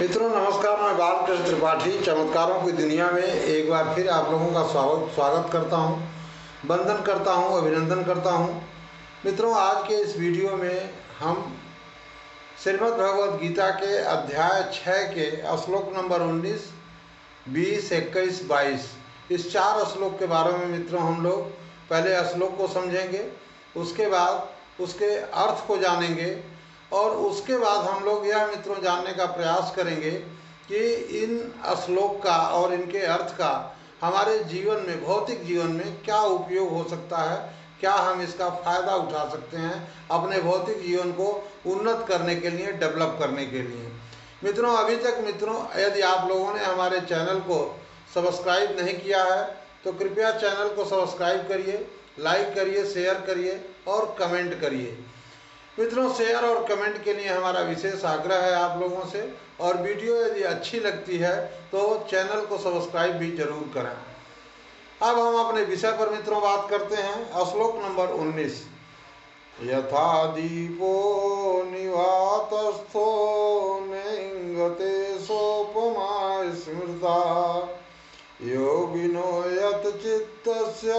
मित्रों नमस्कार, मैं बालकृष्ण त्रिपाठी चमत्कारों की दुनिया में एक बार फिर आप लोगों का स्वागत करता हूं, वंदन करता हूं, अभिनंदन करता हूं। मित्रों आज के इस वीडियो में हम श्रीमद् भगवद गीता के अध्याय 6 के श्लोक नंबर 19, 20, 21, 22 इस 4 श्लोक के बारे में मित्रों हम लोग पहले श्लोक को समझेंगे, उसके बाद उसके अर्थ को जानेंगे और उसके बाद हम लोग यह मित्रों जानने का प्रयास करेंगे कि इन श्लोक का और इनके अर्थ का हमारे जीवन में, भौतिक जीवन में क्या उपयोग हो सकता है, क्या हम इसका फ़ायदा उठा सकते हैं अपने भौतिक जीवन को उन्नत करने के लिए, डेवलप करने के लिए। मित्रों अभी तक मित्रों यदि आप लोगों ने हमारे चैनल को सब्सक्राइब नहीं किया है तो कृपया चैनल को सब्सक्राइब करिए, लाइक करिए, शेयर करिए और कमेंट करिए। मित्रों शेयर और कमेंट के लिए हमारा विशेष आग्रह है आप लोगों से, और वीडियो यदि अच्छी लगती है तो चैनल को सब्सक्राइब भी जरूर करें। अब हम अपने विषय पर मित्रों बात करते हैं। श्लोक नंबर 19, यथा दीपो निवातस्थो नेंगते सोपमा स्मृता योगिनो यत चित्तस्य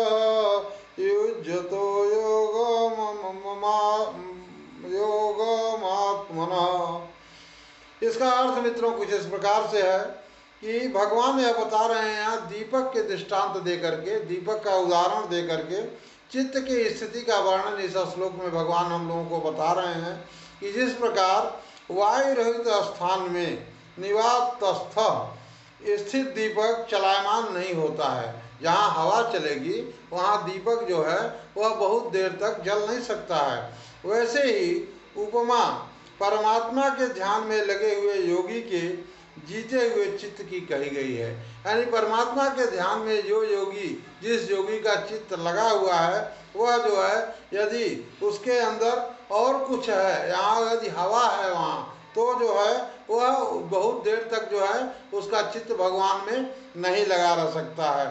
युज्यतो योगमात्मना। इसका अर्थ मित्रों कुछ इस प्रकार से है कि भगवान यह बता रहे हैं यहाँ दीपक के दृष्टांत दे करके, दीपक का उदाहरण दे करके चित्त की स्थिति का वर्णन इस श्लोक में भगवान हम लोगों को बता रहे हैं कि जिस प्रकार वायु रहित स्थान में निवातस्थ स्थित दीपक चलायमान नहीं होता है। जहाँ हवा चलेगी वहाँ दीपक जो है वह बहुत देर तक जल नहीं सकता है। वैसे ही उपमा परमात्मा के ध्यान में लगे हुए योगी के जीते हुए चित्त की कही गई है। यानी परमात्मा के ध्यान में जो योगी, जिस योगी का चित्त लगा हुआ है वह जो है यदि उसके अंदर और कुछ है, यहाँ यदि हवा है वहाँ तो जो है वह बहुत देर तक जो है उसका चित्त भगवान में नहीं लगा रह सकता है।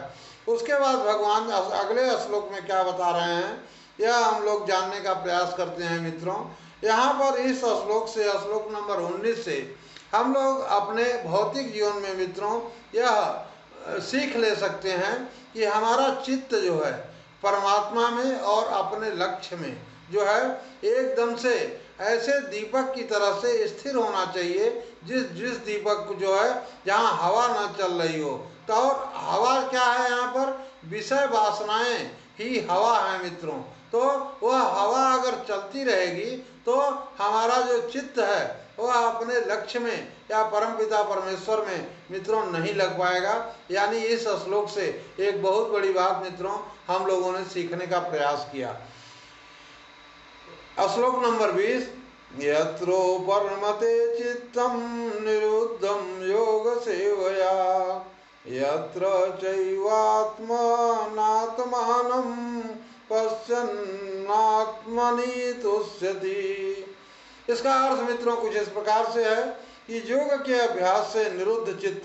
उसके बाद भगवान अगले श्लोक में क्या बता रहे हैं यह हम लोग जानने का प्रयास करते हैं। मित्रों यहाँ पर इस श्लोक से, श्लोक नंबर 19 से हम लोग अपने भौतिक जीवन में मित्रों यह सीख ले सकते हैं कि हमारा चित्त जो है परमात्मा में और अपने लक्ष्य में जो है एकदम से ऐसे दीपक की तरह से स्थिर होना चाहिए जिस दीपक जो है जहाँ हवा न चल रही हो। तो और हवा क्या है, यहाँ पर विषय वासनाएं ही हवा है मित्रों। तो वह हवा अगर चलती रहेगी तो हमारा जो चित्त है वह अपने लक्ष्य में या परमपिता परमेश्वर में मित्रों नहीं लग पाएगा। यानी इस श्लोक से एक बहुत बड़ी बात मित्रों हम लोगों ने सीखने का प्रयास किया। श्लोक नंबर 20, यत्रोपरमते चित्तम निरुद्धम योग सेवया यत्र चैवात्मनात्मानं पश्यन्नात्मनि तुष्यति। इसका अर्थ मित्रों कुछ इस प्रकार से है कि योग के अभ्यास से निरुद्ध चित्त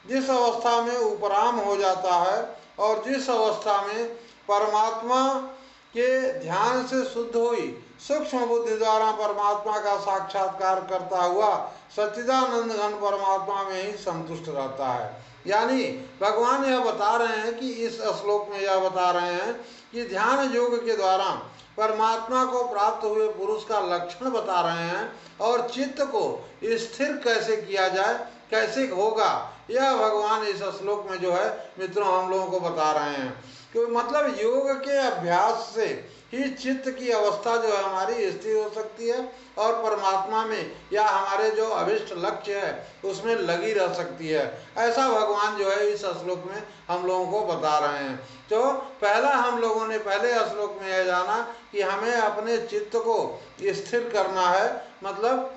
जिस अवस्था में उपराम हो जाता है और जिस अवस्था में परमात्मा के ध्यान से शुद्ध हुई सूक्ष्म बुद्धि द्वारा परमात्मा का साक्षात्कार करता हुआ सच्चिदानंद घन परमात्मा में ही संतुष्ट रहता है। यानी भगवान यह बता रहे हैं कि इस श्लोक में यह बता रहे हैं कि ध्यान योग के द्वारा परमात्मा को प्राप्त हुए पुरुष का लक्षण बता रहे हैं और चित्त को स्थिर कैसे किया जाए, कैसे होगा, यह भगवान इस श्लोक में जो है मित्रों हम लोगों को बता रहे हैं। क्योंकि मतलब योग के अभ्यास से ही चित्त की अवस्था जो है हमारी स्थिर हो सकती है और परमात्मा में या हमारे जो अभिष्ट लक्ष्य है उसमें लगी रह सकती है। ऐसा भगवान जो है इस श्लोक में हम लोगों को बता रहे हैं। तो पहला हम लोगों ने पहले श्लोक में यह जाना कि हमें अपने चित्त को स्थिर करना है, मतलब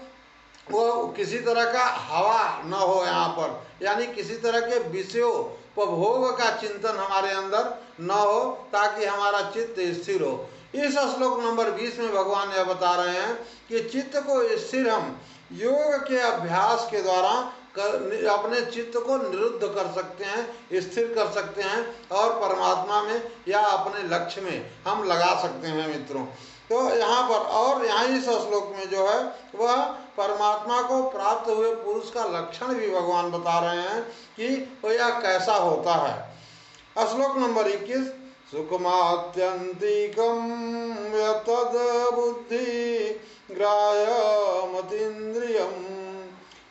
वो किसी तरह का हवा न हो यहाँ पर, यानी किसी तरह के विषयों उपभोग का चिंतन हमारे अंदर न हो ताकि हमारा चित्त स्थिर हो। इस श्लोक नंबर 20 में भगवान यह बता रहे हैं कि चित्त को स्थिर हम योग के अभ्यास के द्वारा अपने चित्त को निरुद्ध कर सकते हैं, स्थिर कर सकते हैं और परमात्मा में या अपने लक्ष्य में हम लगा सकते हैं मित्रों। तो यहाँ पर और यहाँ इस श्लोक में जो है वह परमात्मा को प्राप्त हुए पुरुष का लक्षण भी भगवान बता रहे हैं कि वह यह कैसा होता है। श्लोक नंबर 21, सुखमात्यंतिकं यतद बुद्धि ग्राह्यमतीन्द्रियं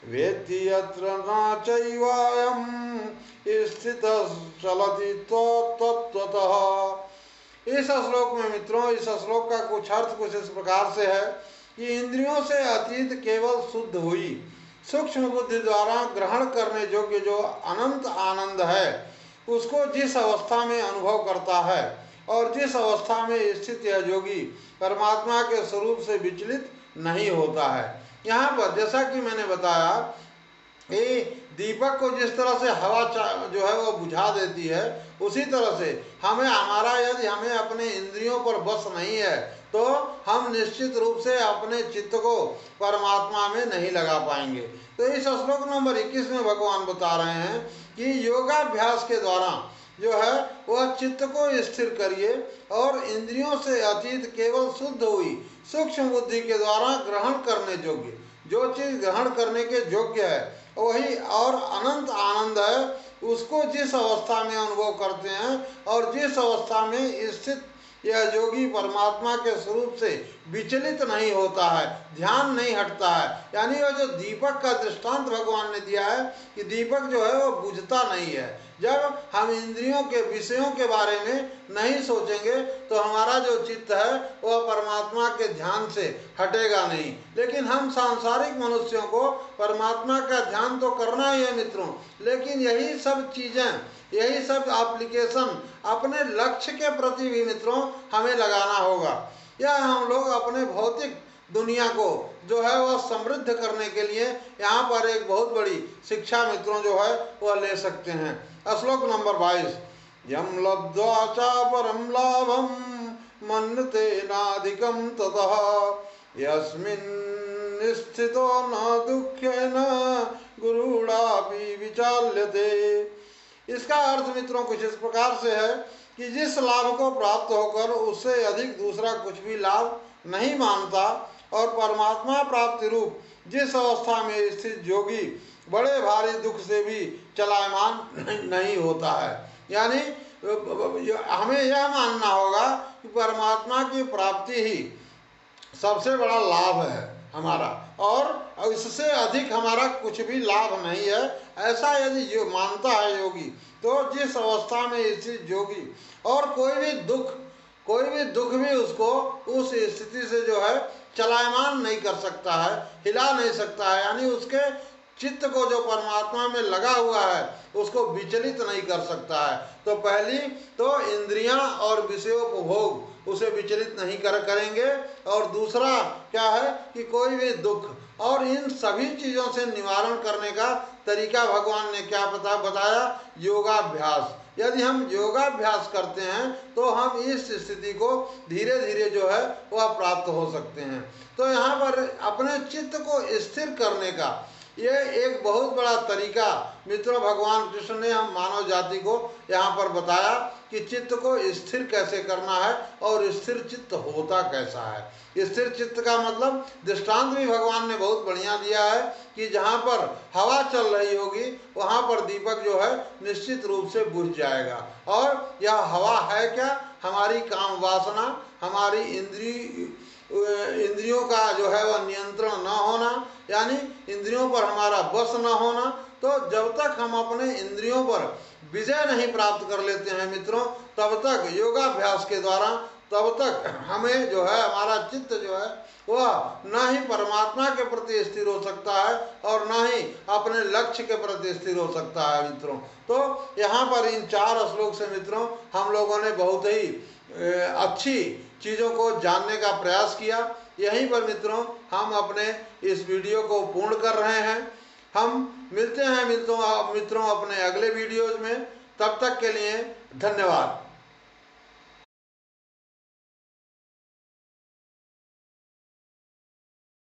वेत्ति यत्र न चैवायं स्थितः चलति तत्त्वतः। इस श्लोक में मित्रों, इस श्लोक का कुछ अर्थ कुछ इस प्रकार से है कि इंद्रियों से अतीत केवल शुद्ध हुई सूक्ष्म बुद्धि द्वारा ग्रहण करने योग्य जो अनंत आनंद है उसको जिस अवस्था में अनुभव करता है और जिस अवस्था में स्थित यह योगी परमात्मा के स्वरूप से विचलित नहीं होता है। यहाँ पर जैसा कि मैंने बताया, ये दीपक को जिस तरह से हवा जो है वो बुझा देती है, उसी तरह से यदि हमें अपने इंद्रियों पर बस नहीं है तो हम निश्चित रूप से अपने चित्त को परमात्मा में नहीं लगा पाएंगे। तो इस श्लोक नंबर 21 में भगवान बता रहे हैं कि योगाभ्यास के द्वारा जो है वह चित्त को स्थिर करिए और इंद्रियों से अतीत केवल शुद्ध हुई सूक्ष्म बुद्धि के द्वारा ग्रहण करने योग्य जो चीज ग्रहण करने के योग्य है वही और अनंत आनंद है उसको जिस अवस्था में अनुभव करते हैं और जिस अवस्था में स्थित यह योगी परमात्मा के स्वरूप से विचलित नहीं होता है, ध्यान नहीं हटता है। यानी वो जो दीपक का दृष्टांत भगवान ने दिया है कि दीपक जो है वो बुझता नहीं है। जब हम इंद्रियों के विषयों के बारे में नहीं सोचेंगे तो हमारा जो चित्त है वह परमात्मा के ध्यान से हटेगा नहीं। लेकिन हम सांसारिक मनुष्यों को परमात्मा का ध्यान तो करना ही है मित्रों, लेकिन यही सब चीज़ें, यही सब एप्लीकेशन अपने लक्ष्य के प्रति भी मित्रों हमें लगाना होगा। या हम लोग अपने भौतिक दुनिया को जो है वह समृद्ध करने के लिए यहाँ पर एक बहुत बड़ी शिक्षा मित्रों जो है वह ले सकते हैं। श्लोक नंबर 22, यम लब्ध्वा च परम लाभम मन्यते नाधिकं ततः यस्मिन् स्थितो न दुःखेन गुरुणापि विचाल्यते। इसका अर्थ मित्रों कुछ इस प्रकार से है कि जिस लाभ को प्राप्त होकर उससे अधिक दूसरा कुछ भी लाभ नहीं मानता और परमात्मा प्राप्ति रूप जिस अवस्था में स्थित योगी बड़े भारी दुख से भी चलायमान नहीं होता है। यानी हमें यह मानना होगा कि परमात्मा की प्राप्ति ही सबसे बड़ा लाभ है हमारा और इससे अधिक हमारा कुछ भी लाभ नहीं है। ऐसा यदि मानता है योगी तो जिस अवस्था में स्थित योगी और कोई भी दुख भी उसको उस स्थिति से जो है चलायमान नहीं कर सकता है, हिला नहीं सकता है। यानी उसके चित्त को जो परमात्मा में लगा हुआ है उसको विचलित नहीं कर सकता है। तो पहली तो इंद्रियां और विषयोपभोग उसे विचलित नहीं करेंगे और दूसरा क्या है कि कोई भी दुख और इन सभी चीज़ों से निवारण करने का तरीका भगवान ने क्या बताया, योगाभ्यास। यदि हम योगाभ्यास करते हैं तो हम इस स्थिति को धीरे धीरे जो है वह प्राप्त हो सकते हैं। तो यहाँ पर अपने चित्त को स्थिर करने का ये एक बहुत बड़ा तरीका मित्रों भगवान कृष्ण ने हम मानव जाति को यहाँ पर बताया कि चित्त को स्थिर कैसे करना है और स्थिर चित्त होता कैसा है। स्थिर चित्त का मतलब दृष्टांत भी भगवान ने बहुत बढ़िया दिया है कि जहाँ पर हवा चल रही होगी वहाँ पर दीपक जो है निश्चित रूप से बुझ जाएगा। और यह हवा है क्या, हमारी काम वासना, हमारी इंद्रियों का जो है वह नियंत्रण न होना, यानी इंद्रियों पर हमारा बस न होना। तो जब तक हम अपने इंद्रियों पर विजय नहीं प्राप्त कर लेते हैं मित्रों, तब तक योगाभ्यास के द्वारा तब तक हमें जो है हमारा चित्त जो है वह न ही परमात्मा के प्रति स्थिर हो सकता है और न ही अपने लक्ष्य के प्रति स्थिर हो सकता है मित्रों। तो यहाँ पर इन 4 श्लोक से मित्रों हम लोगों ने बहुत ही अच्छी चीज़ों को जानने का प्रयास किया। यहीं पर मित्रों हम अपने इस वीडियो को पूर्ण कर रहे हैं। हम मिलते हैं मित्रों अपने अगले वीडियोज में। तब तक के लिए धन्यवाद।